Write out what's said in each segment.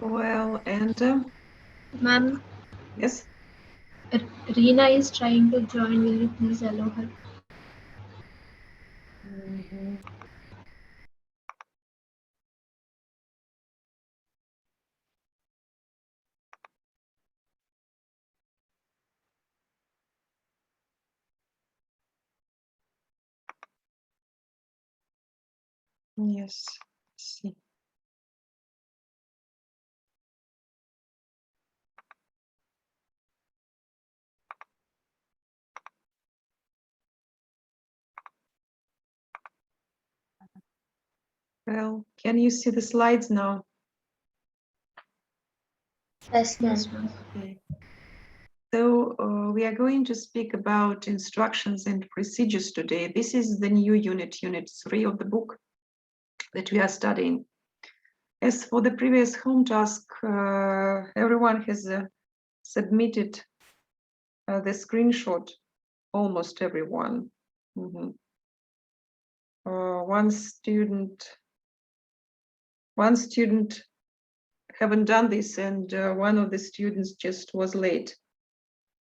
Well, and Ma'am, yes. Reena is trying to join. Will you please allow her? Mhm. Yes. See. Well, can you see the slides now? Yes, ma'am. Yes, ma'am. Okay. So we are going to speak about instructions and procedures today. This is the new unit 3 of the book that we are studying. As for the previous home task, everyone has submitted the screenshot, almost everyone. Mhm. One student haven't done this, and one of the students just was late,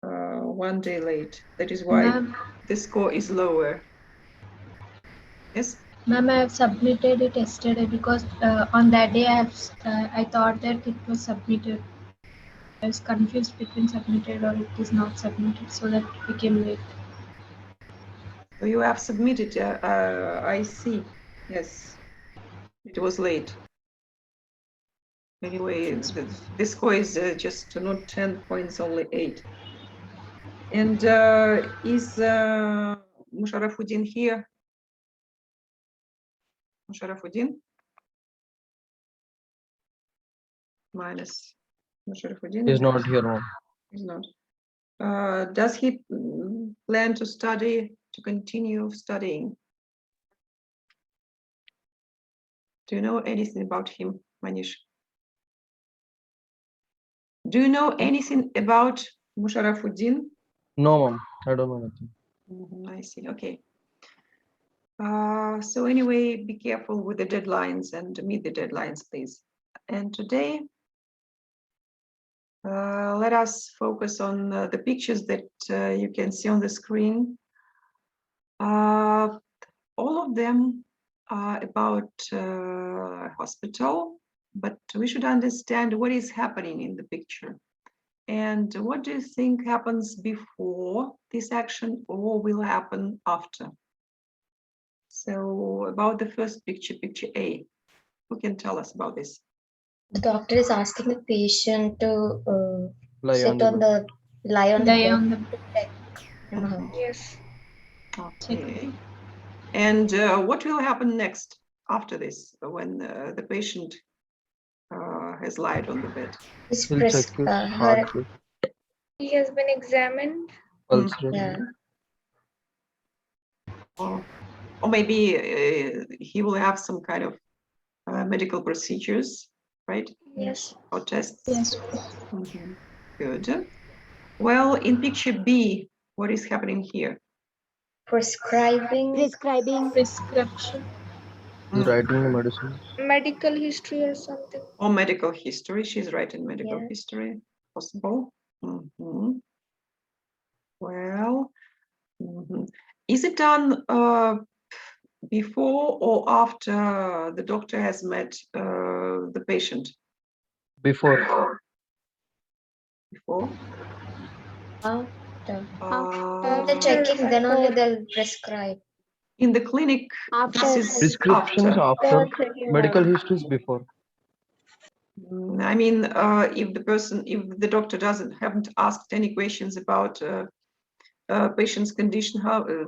1 day late. That is why Ma'am, the score is lower. Yes. Ma'am, I have submitted it yesterday because on that day I thought that it was submitted. I was confused between submitted or it is not submitted, so that it became late. So you have submitted. I see. Yes, it was late. Anyway, the score is just not 10 points, only 8. And is Musharafuddin here? Musharafuddin? Minus Musharafuddin? He's not here, ma'am. He's not. Does he plan to study, to continue studying? Do you know anything about him, Manish? Do you know anything about Musharafuddin? No, ma'am. I don't know nothing. I see. Okay. So anyway, be careful with the deadlines and meet the deadlines, please. And today, let us focus on the pictures that you can see on the screen. All of them are about hospital, but we should understand what is happening in the picture. And what do you think happens before this action or will happen after? So about the first picture, picture A, who can tell us about this? The doctor is asking the patient to Lie on sit the on the lie on the Lie bed. on the Yes. Okay. And what will happen next after this, when the patient has lied on the bed? He's He'll check his her. heartbeat, He has been examined. pulse Yeah. rate. Or maybe he will have some kind of medical procedures, right? Yes. Or tests. Yes. Mhm. Good. Well, in picture B, what is happening here? Prescribing. Prescription. He's writing the medicines. Medical history or something. Or medical history. She's writing medical Yeah. history. Possible. Mhm. Well, is it done before or after the doctor has met the patient? Before. Before? After. After Checking, then only they'll prescribe. In the clinic, this is Prescription is after. checking Medical out. history is before. I mean, if the doctor haven't asked any questions about patient's condition,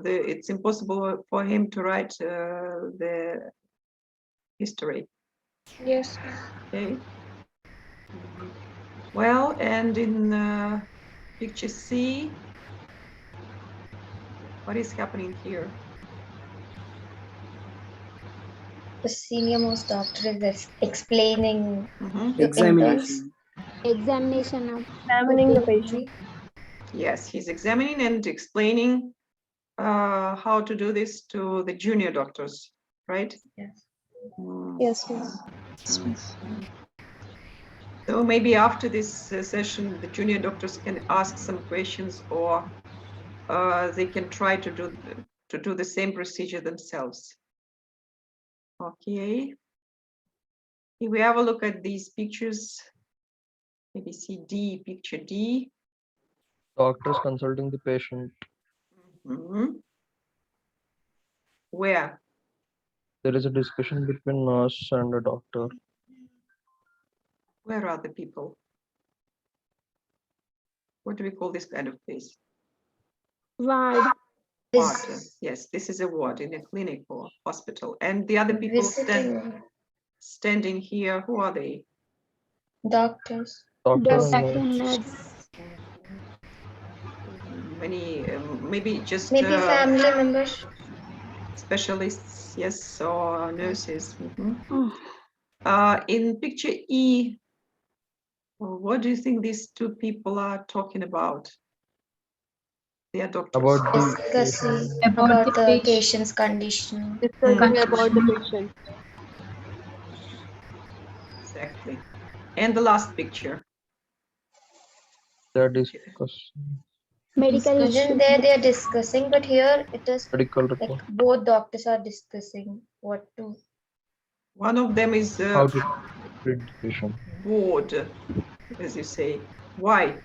it's impossible for him to write the history. Yes. Okay. Well, and in picture C, what is happening here? The senior most doctor is explaining Mm-hmm. examination. Examining the patient. Yes, he's examining and explaining how to do this to the junior doctors, right? Yes. Yes, ma'am. Mm. So maybe after this session, the junior doctors can ask some questions, or they can try to do the same procedure themselves. Okay. If we have a look at these pictures, maybe see D, picture D. Doctors consulting the patient. Where? There is a discussion between nurse and a doctor. Where are the people? What do we call this kind of place? Ward. Ward. Yes, this is a ward in a clinic or hospital. And the other people standing here, who are they? Doctors. Doctor Doctor and nurse. nurse. Many, maybe just Maybe family members. specialists, yes, or nurses. Oh. In picture E, what do you think these two people are talking about? They are doctors. About the Discussing About about the the patient. patient's condition. Discussing about the patient. Exactly. And the last picture. they're discussing Medical Discussion history. there they are discussing, but here it is medical like report. both doctors are discussing what to. One of them is How to treat the patient. bored, as you say. Why?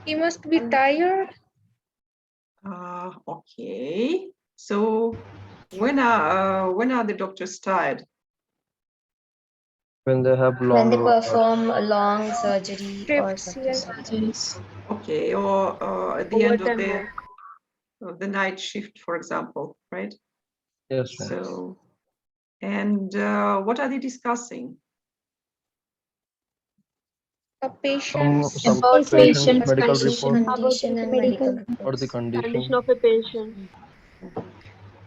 He must be tired. Okay. So when are the doctors tired? When they have When long they hours. perform a long surgery or Trips, something. yes. Surgeries. Okay, or at the end of Overtime the night shift, for example, right? Yes, ma'am. So, and what are they discussing? A patient. Some About patient's patient's medical Patient report About condition the and medical medical or the reports. condition. condition of a patient.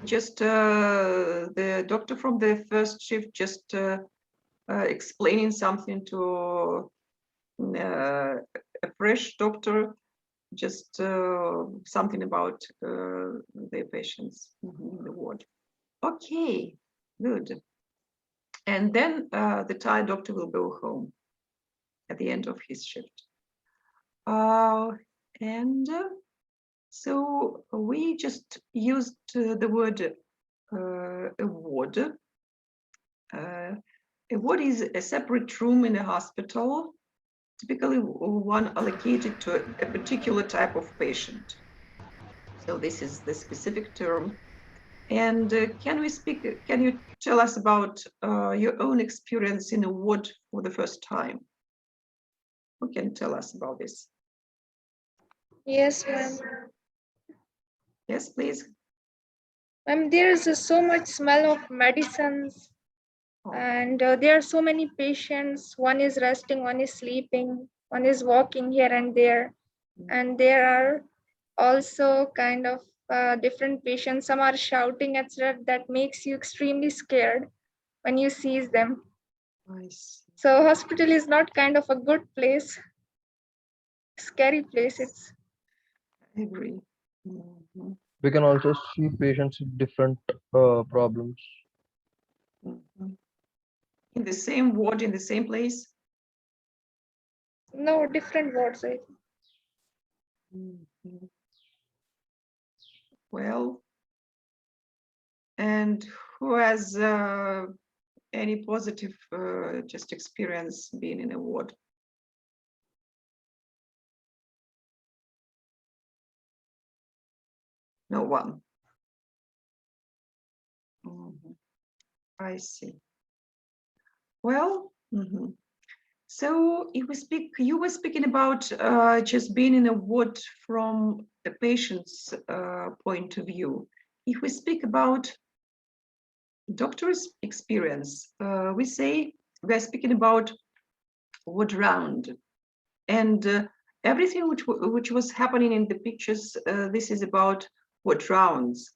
Just the doctor from the first shift just explaining something to a fresh doctor, just something about the patients in the ward. Okay, good. And then the tired doctor will go home at the end of his shift. And so we just used the word a ward. A ward is a separate room in a hospital, typically one allocated to a particular type of patient. So this is the specific term. And can you tell us about your own experience in a ward for the first time? Who can tell us about this? Yes, ma'am. Yes, please. Ma'am, there is so much smell of medicines, and there are so many patients. One is resting, one is sleeping, one is walking here and there, and there are also kind of different patients. Some are shouting, etc. That makes you extremely scared when you see them. Nice. So hospital is not kind of a good place, scary place. It's I agree. Mhm, We can also see patients with different problems. mhm. In the same ward, in the same place. no different words. Mhm. Well, and who has any positive just experience being in a ward? No one. Mhm. I see. Well, so if we speak, you were speaking about just being in a ward from a patient's point of view. If we speak about doctor's experience, we say we are speaking about ward round, and everything which was happening in the pictures. This is about ward rounds.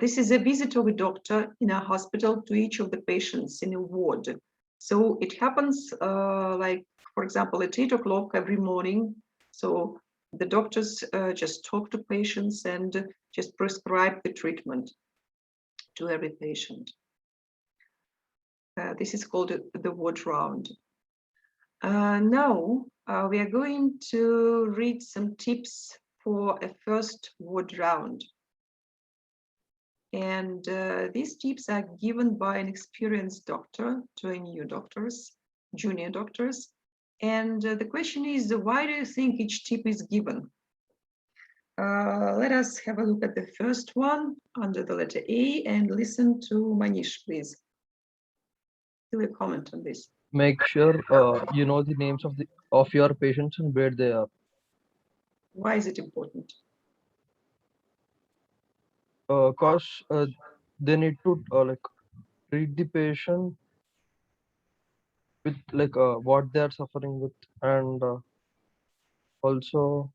This is a visit of a doctor in a hospital to each of the patients in a ward. So it happens like, for example, at 8 o'clock every morning. So the doctors just talk to patients and just prescribe the treatment to every patient. This is called the ward round. Now we are going to read some tips for a first ward round. And these tips are given by an experienced doctor to a new doctors, junior doctors. And the question is, why do you think each tip is given? Let us have a look at the first one under the letter A and listen to Manish, please. Do a comment on this. Make sure you know the names of your patients and where they are. Why is it important? Cause they need to like treat the patient with like what they are suffering with, and also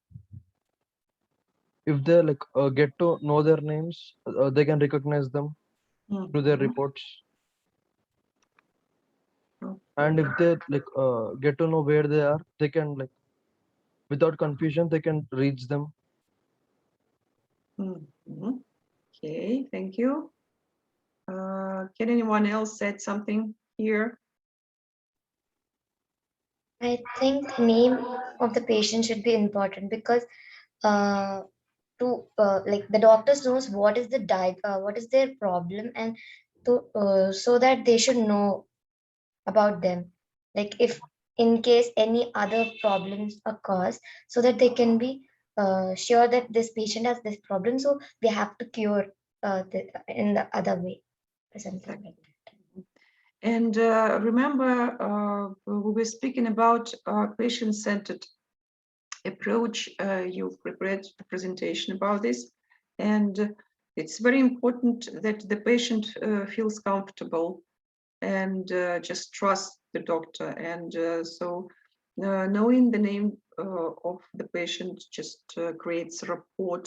if they like get to know their names, they can recognize them through their reports. And if they like get to know where they are, they can like without confusion they can reach them. Okay, thank you. Can anyone else add something here? I think name of the patient should be important because like the doctors knows what is what is their problem, and so that they should know about them. Like if in case any other problems occurs, so that they can be sure that this patient has this problem, so we have to cure in the other way or something like that. And remember, we were speaking about patient-centered approach. You prepared a presentation about this, and it's very important that the patient feels comfortable and just trust the doctor. And so knowing the name of the patient just creates a rapport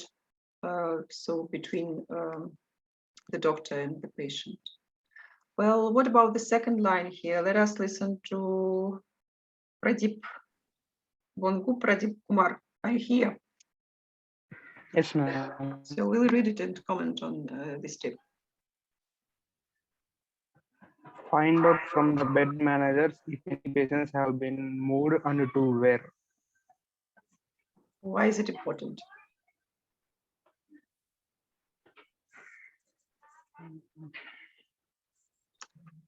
so between the doctor and the patient. Well, what about the second line here? Let us listen to Pradeep Bongu. Pradeep Kumar, are you here? Yes, ma'am. So we'll read it and comment on this tip. Find out from the bed managers if any patients have been moved and to where. Why is it important?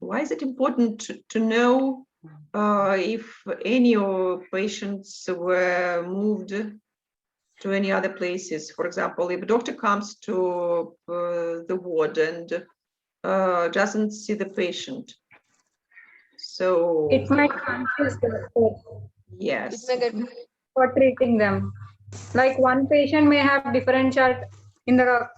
Why is it important to know if any of patients were moved to any other places? For example, if a doctor comes to the ward and doesn't see the patient, so it might confuse the yes, for treating them. Like one patient may have different chart in the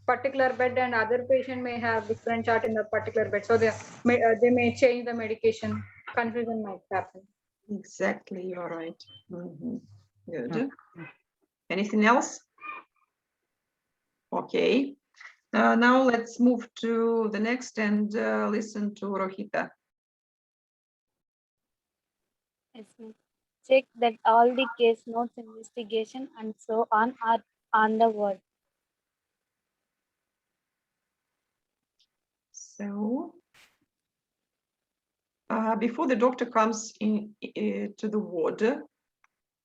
particular bed, and other patient may have different chart in the particular bed. So they may change the medication. Confusion might happen. Exactly, you're right. Good. Anything else? Okay. Now let's move to the next and listen to Rohita. Yes, ma'am. Check that all the case notes, investigation, and so on are on the word. So before the doctor comes in to the ward,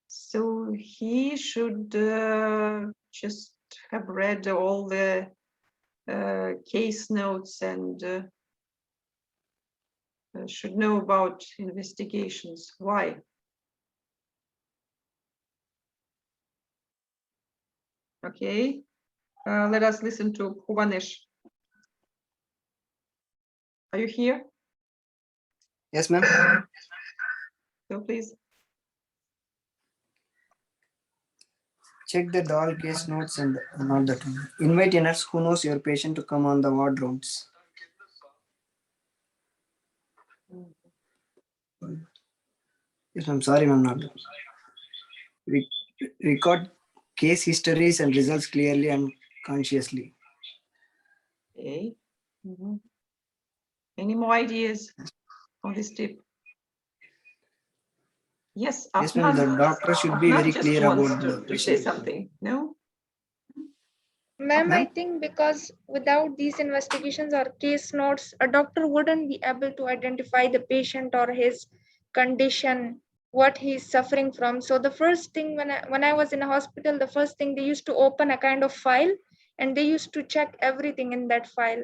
so he should just have read all the case notes and should know about investigations. Why? Okay, let us listen to Bhuvanesh. Are you here? Yes, ma'am. So please. Check the doll case notes and not that one. Invite a nurse who knows your patient to come on the ward rounds. Yes, I'm sorry, ma'am. Not. Record case histories and results clearly and consciously. Okay. Any more ideas on this tip? Yes, yes, ma'am. The doctor should be very clear about the to say something. No? Ma'am, Okay. I think because without these investigations or case notes, a doctor wouldn't be able to identify the patient or his condition, what he's suffering from. So the first thing when I was in a hospital, the first thing they used to open a kind of file and they used to check everything in that file.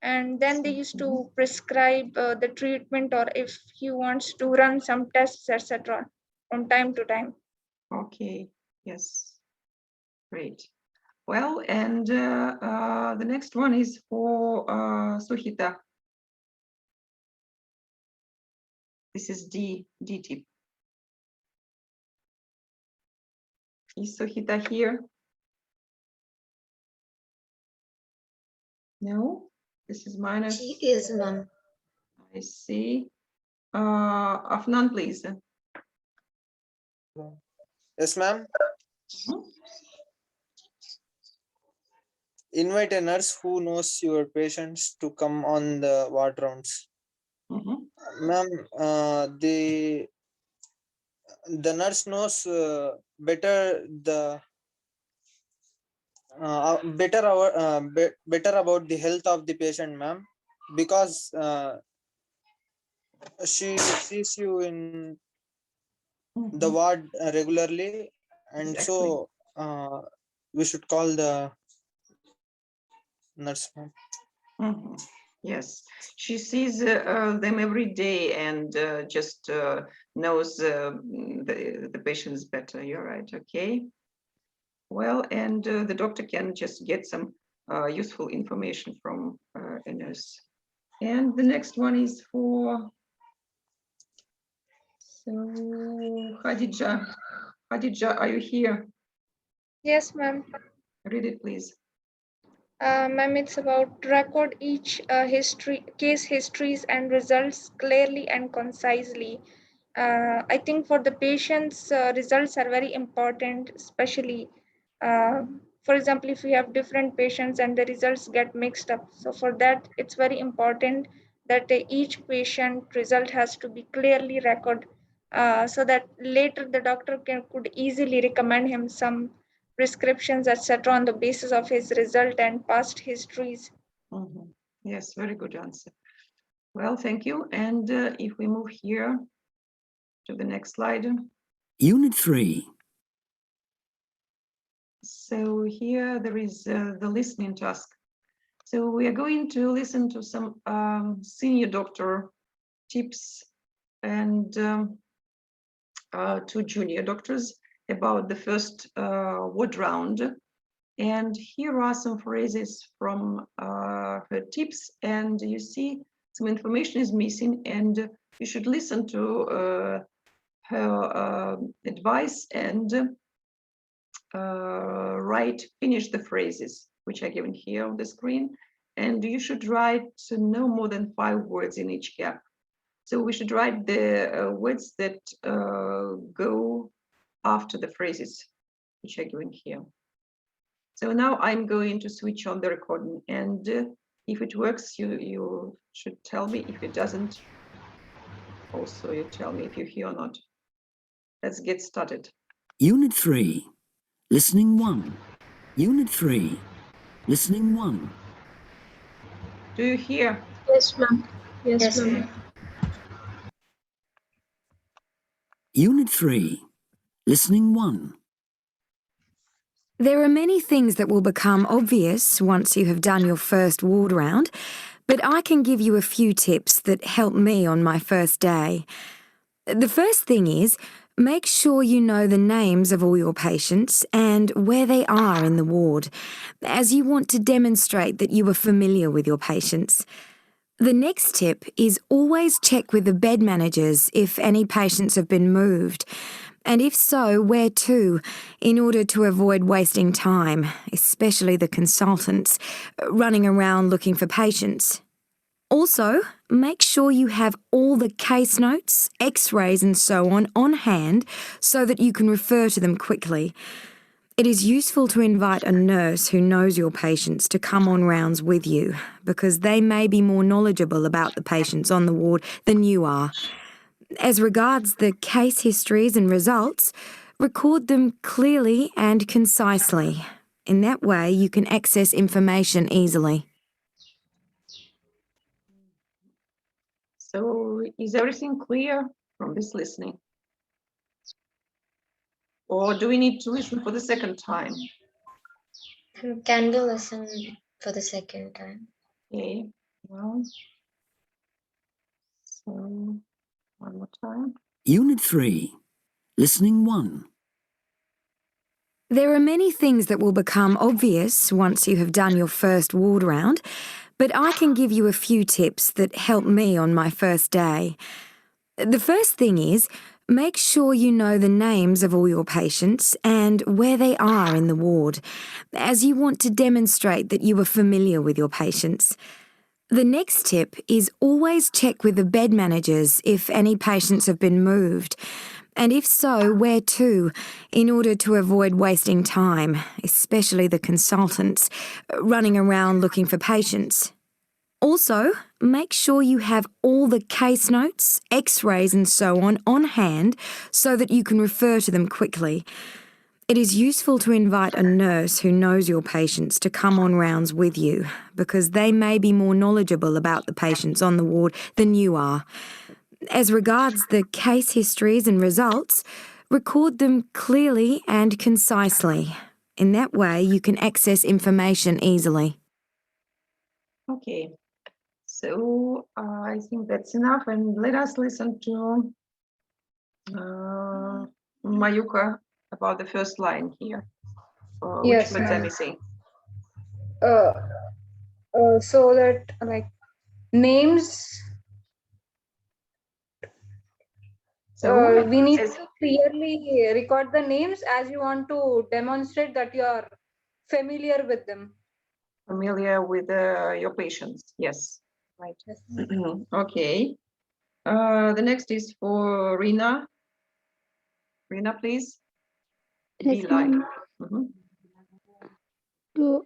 And then they used to prescribe the treatment or if he wants to run some tests, etc. from time to time. Okay. Yes. Great. Well, and the next one is for Suhita. This is D tip. Is Suhita here? No, this is minus. She is, ma'am. I see. Afnan, please. Yes, ma'am. Mhm. Invite a nurse who knows your patients to come on the ward rounds. Mhm. Ma'am, the nurse knows better better about the health of the patient, ma'am, because she sees you in the Mhm. ward regularly, and Exactly. so we should call the nurse, ma'am. Mhm. Yes, she sees them every day and just knows the patients better. You're right. Okay. Well, and the doctor can just get some useful information from a nurse. And the next one is for Khadija. Khadija, are you here? Yes, ma'am. Read it, please. Ma'am, it's about record each case histories and results clearly and concisely. I think for the patients, results are very important, especially, uh, for example, if we have different patients and the results get mixed up. So for that, it's very important that each patient result has to be clearly recorded, so that later the doctor could easily recommend him some prescriptions, etc., on the basis of his result and past histories. Mhm. Yes, very good answer. Well, thank you. And if we move here to the next slide. Unit 3. So here there is the listening task. So we are going to listen to some senior doctor tips and to junior doctors about the first word round. And here are some phrases from her tips, and you see some information is missing, and you should listen to her advice and finish the phrases which are given here on the screen. And you should write no more than 5 words in each gap. So we should write the words that go after the phrases which are given here. So now I'm going to switch on the recording, and if it works, you should tell me. If it doesn't, also you tell me if you hear or not. Let's get started. Unit 3. Listening 1. Unit 3. Listening 1. Do you hear? Yes, ma'am. Yes, Yes, ma'am. ma'am. Unit 3. Listening 1. There are many things that will become obvious once you have done your first ward round, but I can give you a few tips that helped me on my first day. The first thing is, make sure you know the names of all your patients and where they are in the ward, as you want to demonstrate that you are familiar with your patients. The next tip is always check with the bed managers if any patients have been moved, and if so, where to, in order to avoid wasting time, especially the consultants, running around looking for patients. Also, make sure you have all the case notes, x-rays and so on hand so that you can refer to them quickly. It is useful to invite a nurse who knows your patients to come on rounds with you, because they may be more knowledgeable about the patients on the ward than you are. As regards the case histories and results, record them clearly and concisely. In that way, you can access information easily. So is everything clear from this listening? Or do we need to listen for the second time? Can we listen for the second time? Okay, well, so one more time. Unit 3, Listening 1. There are many things that will become obvious once you have done your first ward round, but I can give you a few tips that helped me on my first day. The first thing is, make sure you know the names of all your patients and where they are in the ward, as you want to demonstrate that you are familiar with your patients. The next tip is always check with the bed managers if any patients have been moved, and if so, where to, in order to avoid wasting time, especially the consultants, running around looking for patients. Also, make sure you have all the case notes, x-rays and so on hand so that you can refer to them quickly. It is useful to invite a nurse who knows your patients to come on rounds with you, because they may be more knowledgeable about the patients on the ward than you are. As regards the case histories and results, record them clearly and concisely. In that way, you can access information easily. Okay, so I think that's enough, and let us listen to Mayuka about the first line here. Yes, which words are ma'am. missing? So that like names, So we need to clearly record the names as you want to demonstrate that you are familiar with them. Familiar with your patients, yes, right. Okay. The next is for Rina. Rina, please. Yes, Be like. ma'am. To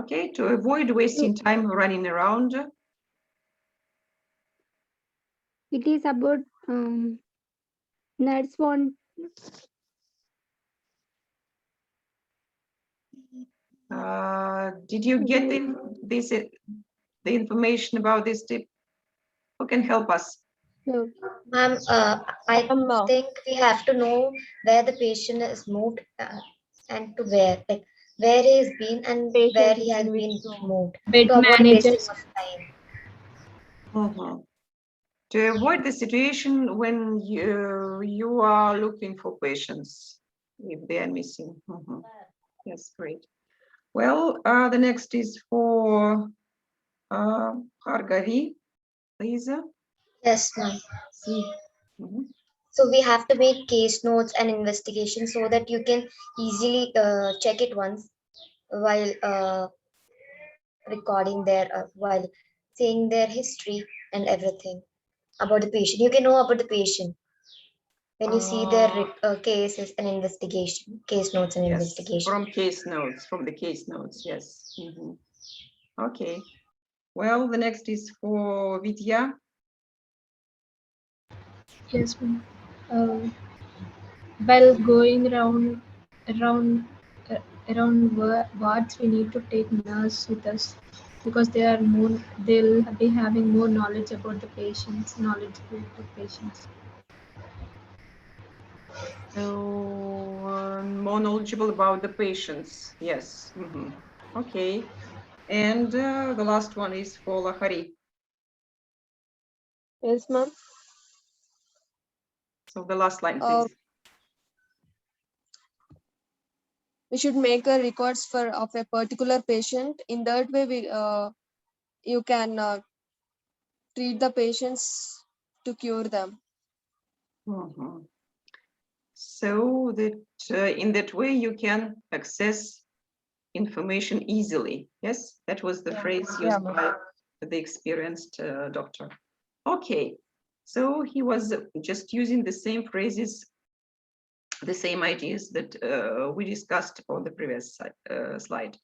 Okay, to avoid wasting time running around. it is about nurse want Did you get the information about this tip? Who can help us? Ma'am, I think we have to know where the patient is moved and to where, like where he has been and where he has been moved Bed to avoid wasting managers. of time. To avoid the situation when you are looking for patients, if they are missing. Yes, great. Well, the next is for Hargavi, please. Yes, ma'am. Mhm. So we have to make case notes and investigation so that you can easily check it once while recording their while saying their history and everything about the patient. You can know about the patient when you see their cases and investigation, case notes and Yes, investigation. from the case notes, yes. Okay. Well, the next is for Vidya. Yes, ma'am. While going around wards, we need to take nurse with us because they'll be having more knowledge about the patients, knowledgeable of the patients. So more knowledgeable about the patients, yes. Okay. And the last one is for Lahari. Yes, ma'am. So the last line, please. We should make a records of a particular patient. In that way, you can treat the patients to cure them. So that in that way you can access information easily. Yes, that was the phrase used by the experienced doctor. Okay, so he was just using the same phrases, the same ideas that we discussed on the previous slide.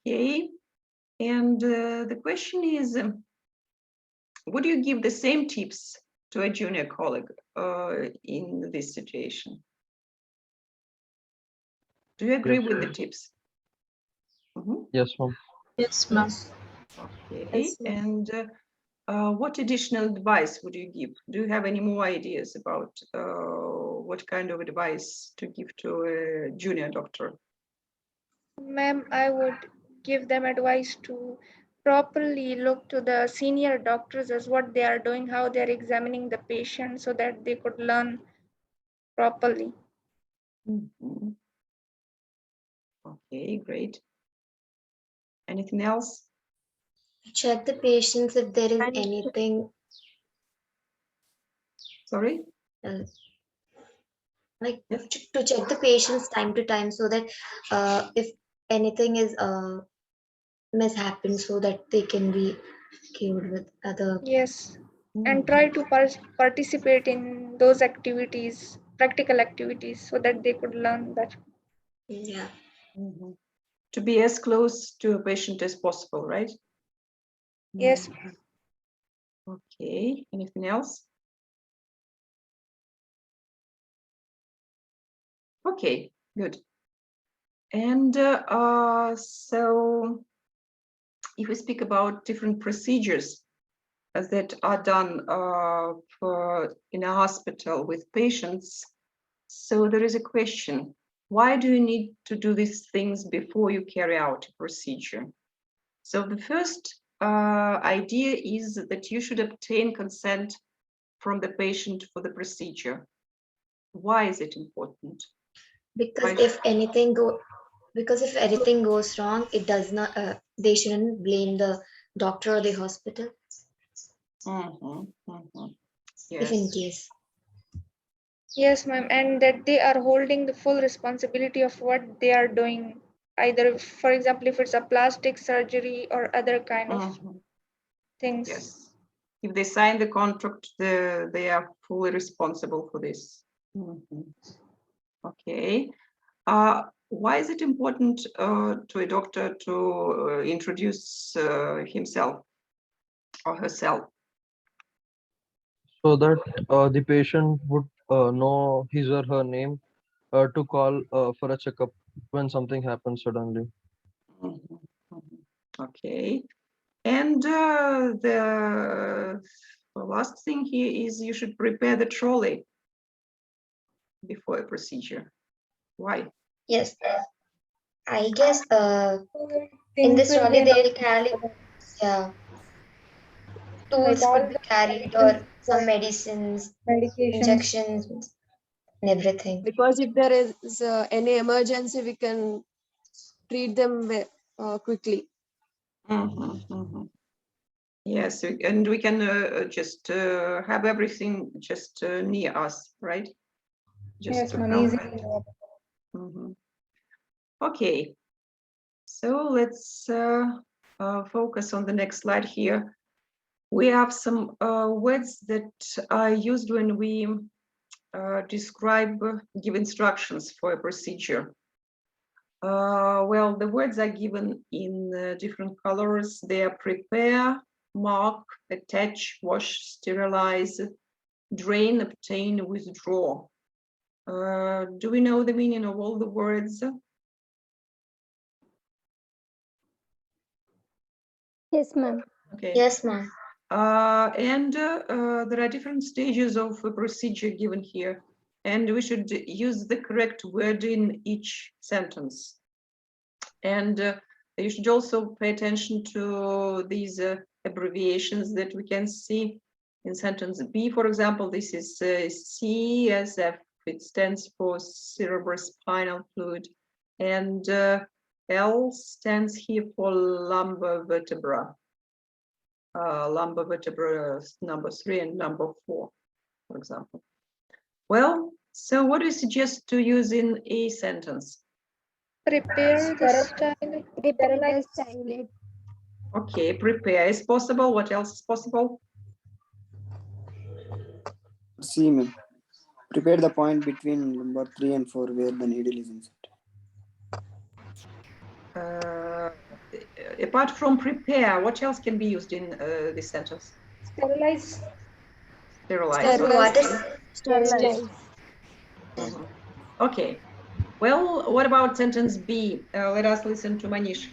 Okay, and the question is, would you give the same tips to a junior colleague in this situation? Do you agree Yes. with the tips? Mhm. Yes, ma'am. Yes, ma'am. Okay. Yes, ma'am. And what additional advice would you give? Do you have any more ideas about what kind of advice to give to a junior doctor? Ma'am, I would give them advice to properly look to the senior doctors as what they are doing, how they are examining the patient, so that they could learn properly. Mhm. Okay, great. Anything else? Check the patients if there is anything Sorry? Like to check the patients time to time, so that if anything is mishappened, so that they can be cured with other. Yes, and try to participate in those activities, practical activities, so that they could learn that. Yeah. Mhm. To be as close to a patient as possible, right? Yes. Okay, anything else? Okay, good. And so if we speak about different procedures that are done in a hospital with patients, so there is a question, why do you need to do these things before you carry out a procedure? So the first idea is that you should obtain consent from the patient for the procedure. Why is it important? Because if anything goes wrong, it does not. They shouldn't blame the doctor or the hospital. Yes. If in case. Yes, ma'am, and that they are holding the full responsibility of what they are doing. Either, for example, if it's a plastic surgery or other kind of things. Yes. If they sign the contract, they are fully responsible for this. Okay. Why is it important to a doctor to introduce himself or herself? So that the patient would know his or her name to call for a checkup when something happens suddenly. Okay. And the last thing here is you should prepare the trolley before a procedure. Why? Yes. I guess in this trolley they'll carry tools could be carried, or some medicines, injections, and everything. Because if there is any emergency, we can treat them quickly. Yes, and we can just have everything just near us, right? Just Yes, to ma'am, help easy. it. Okay, so let's focus on the next slide here. We have some words that are used when we give instructions for a procedure. Well, the words are given in different colors. They are prepare, mark, attach, wash, sterilize, drain, obtain, withdraw. Do we know the meaning of all the words? Yes, ma'am. Okay. Yes, ma'am. And there are different stages of a procedure given here, and we should use the correct word in each sentence. And you should also pay attention to these abbreviations that we can see in sentence B, for example. This is CSF. It stands for cerebrospinal fluid, and L stands here for lumbar vertebra. Lumbar vertebra number 3 and number 4, for example. Well, so what do you suggest to use in a sentence? Prepare the style. Prepare the style. Okay, prepare is possible. What else is possible? See, ma'am. Prepare the point between lumbar 3 and 4 where the needle is inside. Apart from prepare, what else can be used in this sentence? Sterilize. Sterilize. What is Sterilize. Okay. Well, what about sentence B? Let us listen to Manish.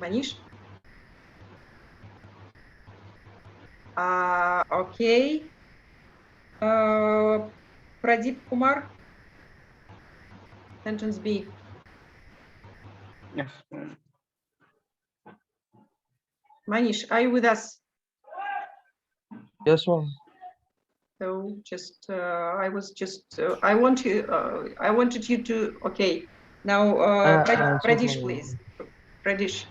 Manish? Okay. Pradeep Kumar? Sentence B. Yes, ma'am. Manish, are you with us? Yes, ma'am. So just, I wanted you to, okay. Now, Pradesh, please. Pradesh.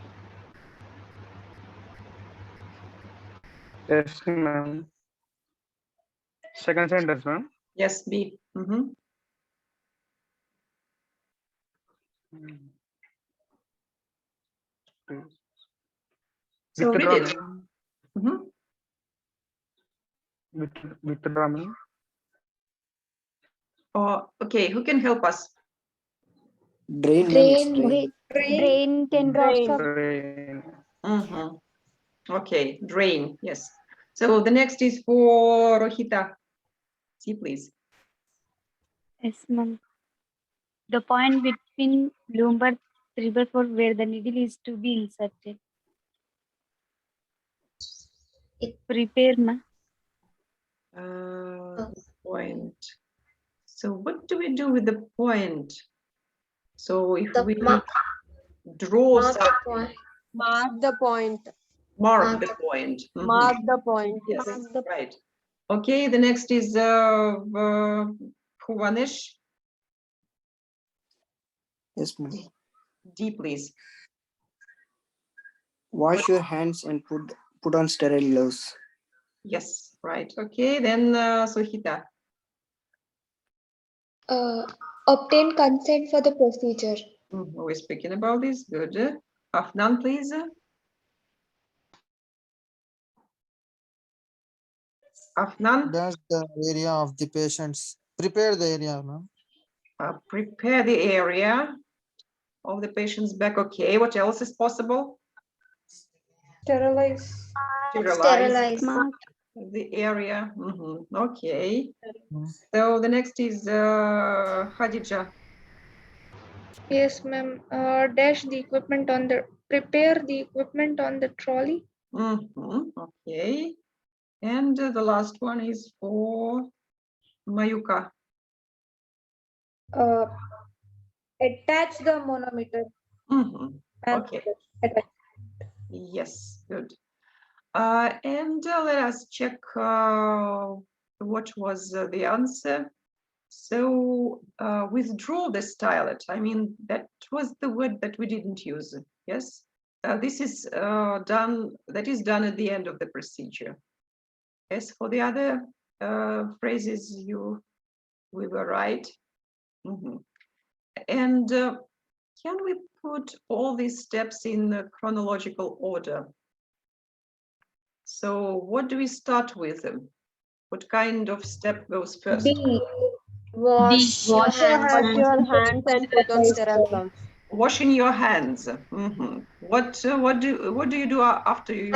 Yes, ma'am. Second sentence, ma'am. Yes, B. So read it. Withdraw, ma'am. Okay, who can help us? Drain. Drain 10 drops of Drain. Okay, drain, yes. So the next is for Rohita. See, please. Yes, ma'am. The point between lumbar 3/4 where the needle is to be inserted. Prepare, ma'am. Point. So what do we do with the point? So if we draw something, Mark the point. mark the point. Mark the point. Yes, right. Okay, the next is Bhuvanesh. Yes, ma'am. D, please. Wash your hands and put on sterile gloves. Yes, right. Okay, then Sohita. Obtain consent for the procedure. We're speaking about this. Good. Afnan, please. Afnan. Dash the area of the patients. Prepare the area, ma'am. Prepare the area of the patient's back. Okay, what else is possible? Sterilize. Sterilize the area. Okay. So the next is Khadija. Yes, ma'am. Dash the equipment on the, prepare the equipment on the trolley. Okay. And the last one is for Mayuka. Attach the monometer. Okay. Yes, good. And let us check what was the answer. So withdraw the stylet. I mean, that was the word that we didn't use. Yes, this is done. That is done at the end of the procedure. As for the other phrases, we were right. And can we put all these steps in chronological order? So what do we start with? What kind of step goes first? B. Wash your hands and put on sterile gloves. Washing your hands. What do you do after you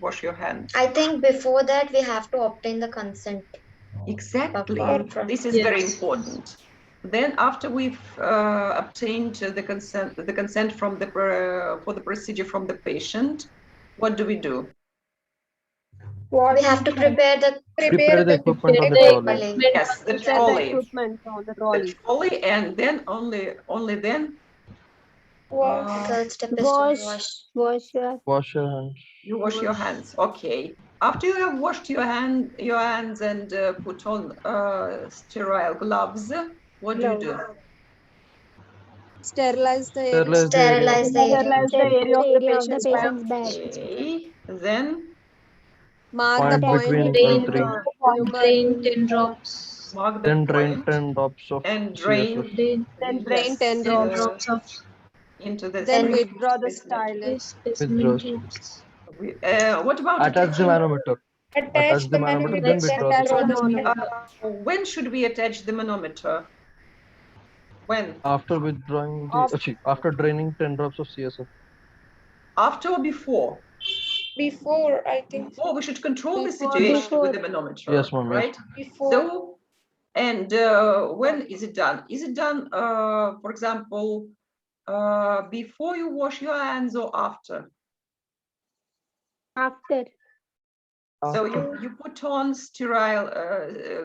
wash your hands? I think before that we have to obtain the consent. Exactly. This is very important. Then after we've obtained the consent from the for the procedure from the patient, what do we do? We have to prepare the equipment on the trolley. Yes, the prepare trolley. the equipment on the trolley. The trolley, and then only then. Third step is to wash your Wash your hands. You wash your hands. Okay. After you have washed your hands and put on sterile gloves, what do you do? Sterilize the area of the patient's back. Okay. Then Mark Point the point between between three. drain 10 drops. mark the Then drain point 10 drops of and CSF. drain. Then drain 10 drops Into the. Then withdraw the stylet. Withdraw. What about Attach the manometer. Attach the manometer, then withdraw the stylet. when should we attach the manometer? When? After withdrawing the, after draining 10 drops of CSF. After or before? Before, I think. Before, we should control the Before situation with the manometer, Yes, ma'am. Yes. right? Before. So, and when is it done? Is it done, for example, before you wash your hands or after? After. So you put on sterile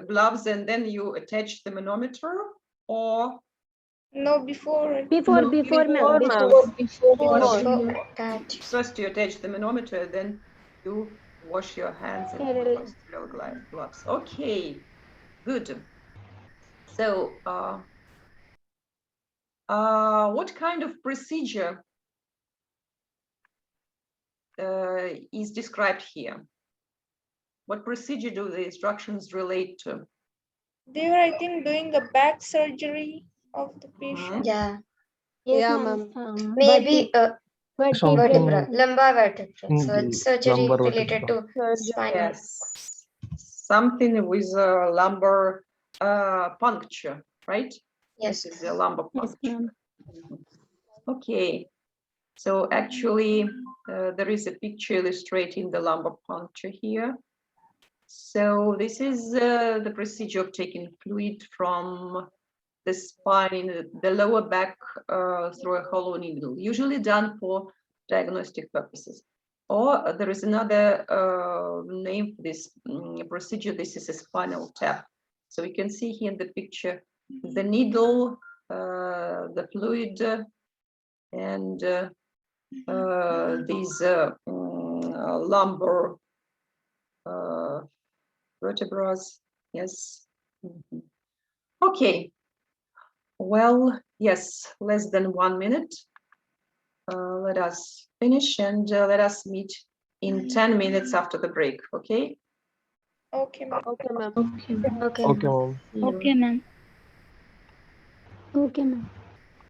gloves and then you attach the manometer, or? No, before. Before, No, ma'am. First you attach the manometer, then you wash your hands and put on sterile gloves. Okay, good. So, what kind of procedure is described here? What procedure do the instructions relate to? They were, I think, doing the back surgery of the patient. Yeah. Yes, Yeah, ma'am. ma'am. Maybe Vertebral. lumbar vertebra. So it's surgery Lumbar related to spinal. Yes, something with a lumbar puncture, right? Yes. This is a lumbar Yes, puncture. ma'am. Okay, so actually there is a picture illustrating the lumbar puncture here. So this is the procedure of taking fluid from the spine, the lower back through a hollow needle, usually done for diagnostic purposes. Or there is another name for this procedure. This is a spinal tap. So you can see here in the picture the needle, the fluid, and these lumbar vertebrae. Yes. Okay. Well, yes, less than 1 minute. Let us finish and let us meet in 10 minutes after the break, okay? Okay, ma'am. Okay, ma'am. Okay. Okay, ma'am. Okay, ma'am. Okay, ma'am.